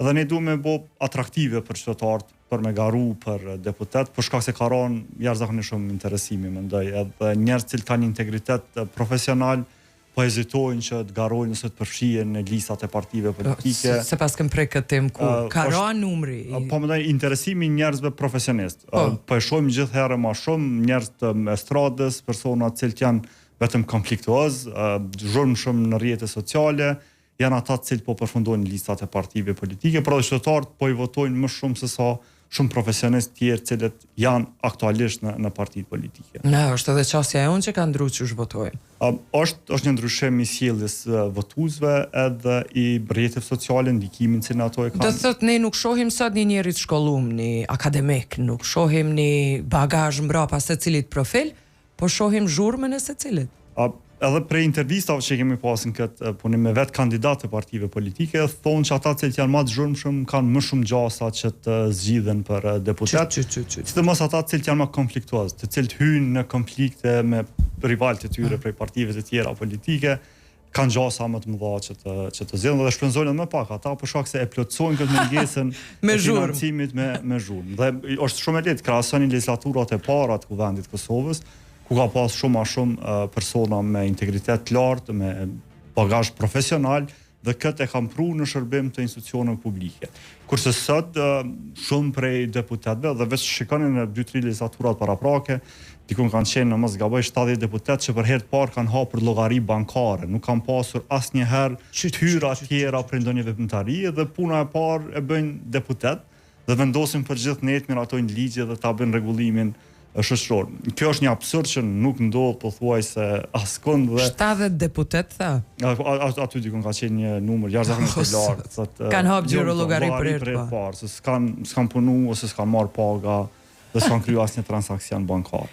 Dhe ne duhet me bo atraktive për qytetarët, për me garu për deputet, për shkak se ka rënë jashtëzakonisht shumë interesimi, mendoj, edhe njerëz që kanë integritet profesional, po hezitojnë që të garojnë ose të përfshihen në listat e partive politike. Se pas këm prej këtë temë ku ka rënë numri. Po mendoj interesimi i njerëzve profesionistë. Po e shohim gjithherë më shumë njerëz të estradës, persona të cilët janë vetëm konfliktuoz, zhurmshëm në rrjetet sociale, janë ata të cilët po përfundojnë listat e partive politike, por qytetarët po i votojnë më shumë se sa shumë profesionistë tjerë cilët janë aktualisht në partitë politike. Është edhe çësia e unë që ka ndryshuar çu votojnë. Është një ndryshim i sjelljes votuesve edhe i rrjeteve sociale, ndikimin që ato e kanë. Do thotë ne nuk shohim sot një njerëz të shkolluar, një akademik, nuk shohim një bagazh mbrapa secilit profil, po shohim zhurmën e secilit. Edhe prej intervistave që kemi pasur në këtë punim me vetë kandidatë të partive politike, thonë që ata që janë më të zhurmshëm kanë më shumë gjasa që të zgjidhen për deputet. Sidomos ata që janë më konfliktuoz, të cilët hyjnë në konflikte me rivalët e tyre prej partive të tjera politike, kanë gjasa më të mëdha që të zgjidhen dhe shpenzojnë më pak ata për shkak se e plotësojnë këtë mungesën e financimit me zhurmë. Dhe është shumë e lehtë krahasoni legislaturat e para të Kuvendit të Kosovës, ku ka pas shumë persona me integritet të lartë, me bagazh profesional, dhe këtë e kam pru në shërbim të institucioneve publike. Kurse sot, shumë prej deputetëve, dhe veç shikoni në 2-3 legislaturat paraprake, dikun kanë qenë në mos gaboj 70 deputetë që për herë të parë kanë hapur llogari bankare, nuk kanë pasur asnjëherë tyra tjera për ndonjë veprimtari, dhe puna e parë e bëjnë deputet, dhe vendosin për gjithë netën, miratojnë ligje dhe ta bëjnë rregullimin shoqëror. Kjo është një absurd që nuk ndodh pothuajse askund dhe 70 deputet tha. Aty dikun ka qenë një numër jashtëzakonisht i lartë. Kanë hapur gjiro llogari për herë të parë, se s'kan punu ose s'kan marrë paga dhe s'kan kryer asnjë transaksion bankar.